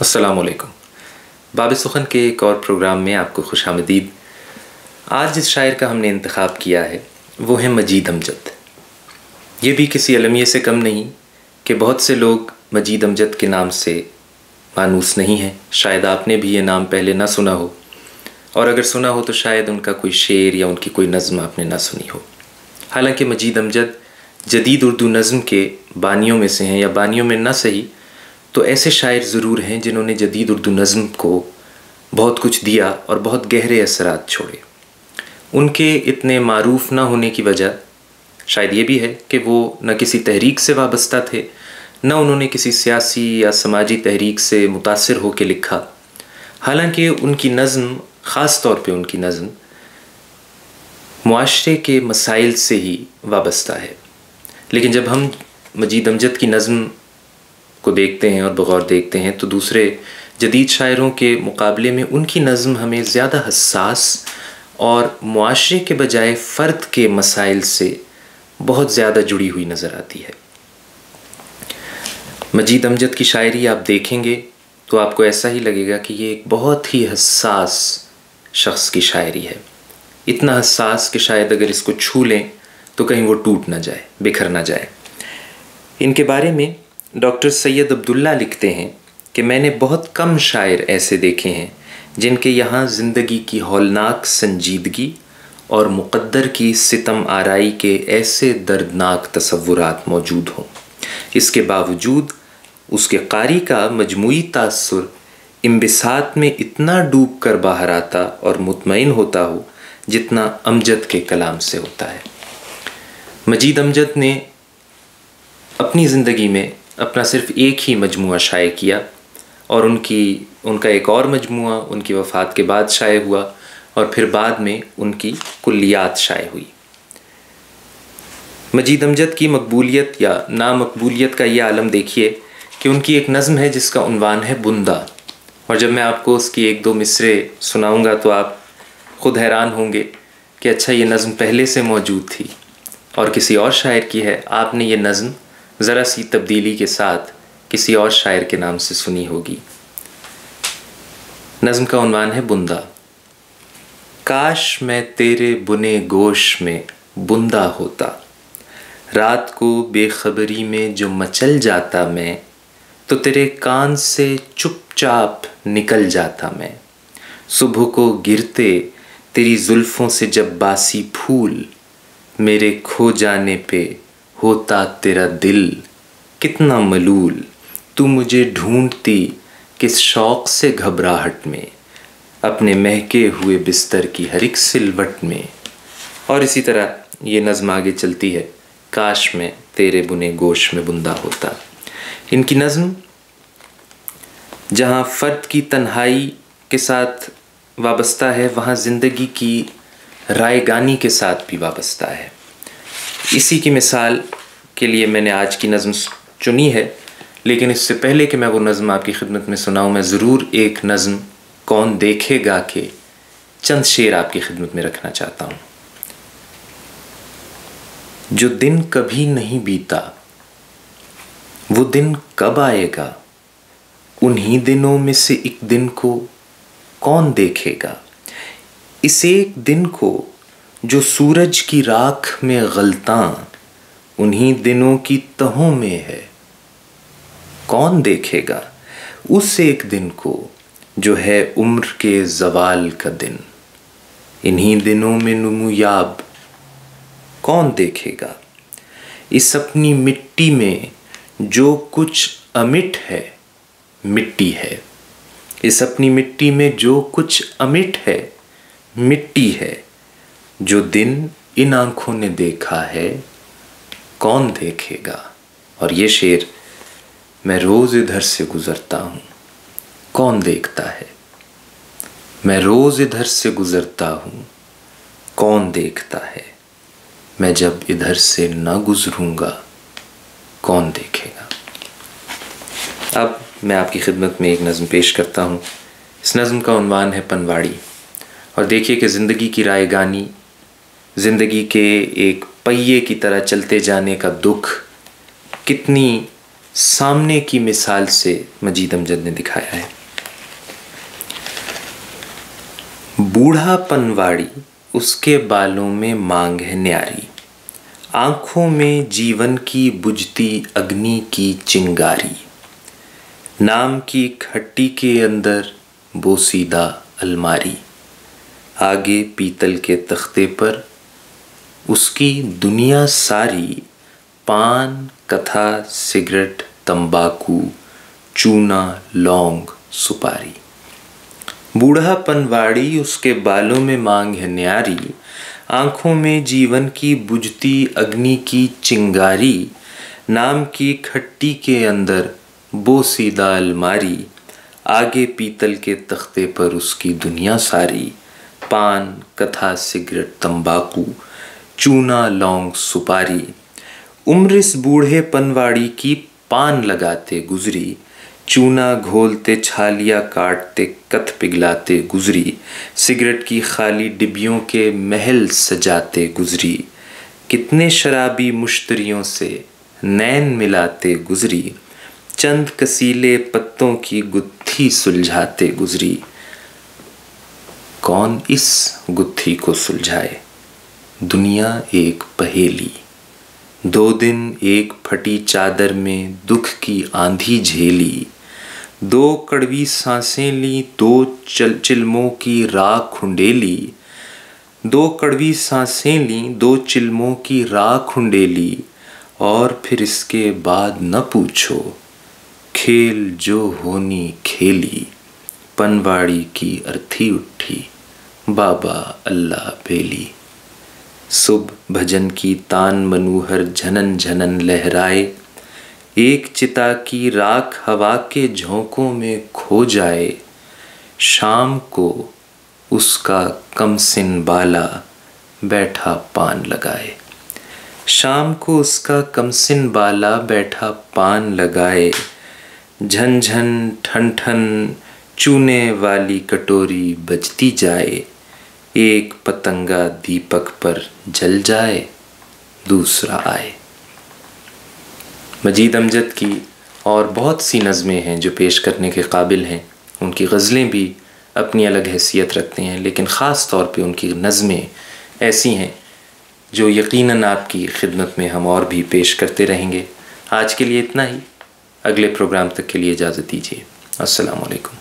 अस्सलामुअलैकुम। बाब सुखन के एक और प्रोग्राम में आपको खुशामदीद। आज जिस शायर का हमने इंतखाब किया है वो है मजीद अमजद। ये भी किसी अलमिये से कम नहीं कि बहुत से लोग मजीद अमजद के नाम से मानूस नहीं हैं। शायद आपने भी ये नाम पहले ना सुना हो, और अगर सुना हो तो शायद उनका कोई शेर या उनकी कोई नज़्म आपने ना सुनी हो। हालांकि मजीद अमजद जदीद उर्दू नज़्म के बानियों में से हैं, या बानियों में ना सही तो ऐसे शायर ज़रूर हैं जिन्होंने जदीद उर्दू नज़्म को बहुत कुछ दिया और बहुत गहरे असरात छोड़े। उनके इतने मारूफ ना होने की वजह शायद ये भी है कि वो न किसी तहरीक से वाबस्ता थे, न उन्होंने किसी सियासी या समाजी तहरीक से मुतासिर होकर लिखा। हालांकि उनकी नज़्म, ख़ास तौर पे उनकी नज़्म मुआशरे के मसाइल से ही वाबस्ता है। लेकिन जब हम मजीद अमजद की नज़्म को देखते हैं और बगौर देखते हैं तो दूसरे जदीद शायरों के मुकाबले में उनकी नज़्म हमें ज़्यादा हसास और मुआशरे के बजाय फ़र्द के मसाइल से बहुत ज़्यादा जुड़ी हुई नज़र आती है। मजीद अमजद की शायरी आप देखेंगे तो आपको ऐसा ही लगेगा कि ये एक बहुत ही हसास शख्स की शायरी है। इतना हसास कि शायद अगर इसको छू लें तो कहीं वो टूट ना जाए, बिखर ना जाए। इनके बारे में डॉक्टर सैयद अब्दुल्ला लिखते हैं कि मैंने बहुत कम शायर ऐसे देखे हैं जिनके यहाँ ज़िंदगी की हौलनाक संजीदगी और मुक़द्दर की सितम आराई के ऐसे दर्दनाक तसव्वुरात मौजूद हों। इसके बावजूद उसके कारी का मजमूई तासुर इंबिसात में इतना डूब कर बाहर आता और मुतमईन होता हो जितना अमजद के कलाम से होता है। मजीद अमजद ने अपनी ज़िंदगी में अपना सिर्फ़ एक ही मजमुआ शाये किया, और उनका एक और मजमुआ उनकी वफ़ात के बाद शाये हुआ, और फिर बाद में उनकी कुल्लियात शाये हुई। मजीद अमजद की मकबूलियत या नामकबूलियत का ये आलम देखिए कि उनकी एक नज़्म है जिसका उन्वान है बुंदा, और जब मैं आपको उसकी एक दो मिसरे सुनाऊँगा तो आप ख़ुद हैरान होंगे कि अच्छा ये नज़्म पहले से मौजूद थी और किसी और शायर की है। आपने ये नज़्म ज़रा सी तब्दीली के साथ किसी और शायर के नाम से सुनी होगी। नज़्म का उन्वान है बुंदा। काश मैं तेरे बुने गोश में बुंदा होता, रात को बेखबरी में जो मचल जाता मैं, तो तेरे कान से चुपचाप निकल जाता मैं। सुबह को गिरते तेरी जुल्फ़ों से जब बासी फूल, मेरे खो जाने पे होता तेरा दिल कितना मलूल। तू मुझे ढूंढती किस शौक़ से घबराहट में, अपने महके हुए बिस्तर की हर एक सिलवट में। और इसी तरह ये नज़्म आगे चलती है, काश मैं तेरे बुने गोश में बुंदा होता। इनकी नज़्म जहाँ फ़र्द की तन्हाई के साथ वाबस्ता है, वहाँ ज़िंदगी की रायगानी के साथ भी वाबस्ता है। इसी की मिसाल के लिए मैंने आज की नज़्म चुनी है, लेकिन इससे पहले कि मैं वो नज़्म आपकी खिदमत में सुनाऊँ, मैं ज़रूर एक नज़्म कौन देखेगा के चंद शेर आपकी खिदमत में रखना चाहता हूँ। जो दिन कभी नहीं बीता वो दिन कब आएगा, उन्हीं दिनों में से एक दिन को कौन देखेगा। इस एक दिन को जो सूरज की राख में गलतां, उन्हीं दिनों की तहों में है, कौन देखेगा। उस एक दिन को जो है उम्र के ज़वाल का दिन, इन्हीं दिनों में नुमयाब कौन देखेगा। इस अपनी मिट्टी में जो कुछ अमिट है मिट्टी है, इस अपनी मिट्टी में जो कुछ अमिट है मिट्टी है। जो दिन इन आँखों ने देखा है कौन देखेगा। और ये शेर, मैं रोज़ इधर से गुज़रता हूँ कौन देखता है, मैं रोज़ इधर से गुज़रता हूँ कौन देखता है, मैं जब इधर से न गुज़रूँगा कौन देखेगा। अब मैं आपकी खिदमत में एक नज़्म पेश करता हूँ। इस नज़्म का उन्वान है पनवाड़ी। और देखिए कि ज़िंदगी की रायगानी, ज़िंदगी के एक पहिए की तरह चलते जाने का दुख कितनी सामने की मिसाल से मजीद अमजद ने दिखाया है। बूढ़ा पनवाड़ी, उसके बालों में मांग है न्यारी, आँखों में जीवन की बुझती अग्नि की चिंगारी, नाम की खट्टी के अंदर बोसीदा अलमारी, आगे पीतल के तख्ते पर उसकी दुनिया सारी, पान कथा सिगरेट तंबाकू चूना लौंग सुपारी। बूढ़ा पनवाड़ी, उसके बालों में मांग है न्यारी, आँखों में जीवन की बुझती अग्नि की चिंगारी, नाम की खट्टी के अंदर बोसीदा अलमारी, आगे पीतल के तख्ते पर उसकी दुनिया सारी, पान कथा सिगरेट तंबाकू चूना लौंग सुपारी। उम्र इस बूढ़े पनवाड़ी की पान लगाते गुजरी, चूना घोलते छालियाँ काटते कथ पिघलाते गुजरी, सिगरेट की खाली डिब्बियों के महल सजाते गुजरी, कितने शराबी मुश्तरियों से नैन मिलाते गुजरी, चंद कसीले पत्तों की गुत्थी सुलझाते गुजरी। कौन इस गुत्थी को सुलझाए, दुनिया एक पहेली, 2 दिन एक फटी चादर में दुख की आंधी झेली, 2 कड़वी सांसें ली 2 चिलमों की राख उंडेली, 2 कड़वी सांसें ली 2 चिलमों की राख उंडेली, और फिर इसके बाद न पूछो, खेल जो होनी खेली, पनवाड़ी की अर्थी उठी, बाबा अल्लाह बेली। सुबह भजन की तान मनूहर झनन झनन लहराए, एक चिता की राख हवा के झोंकों में खो जाए, शाम को उसका कमसिन बाला बैठा पान लगाए, शाम को उसका कमसिन बाला बैठा पान लगाए, झन झन ठन ठन चूने वाली कटोरी बजती जाए, एक पतंगा दीपक पर जल जाए दूसरा आए। मजीद अमजद की और बहुत सी नज़में हैं जो पेश करने के काबिल हैं, उनकी गज़लें भी अपनी अलग हैसियत रखते हैं, लेकिन ख़ास तौर पे उनकी नज़में ऐसी हैं जो यकीनन आपकी खिदमत में हम और भी पेश करते रहेंगे। आज के लिए इतना ही, अगले प्रोग्राम तक के लिए इजाज़त दीजिए। अस्सलामु अलैकुम।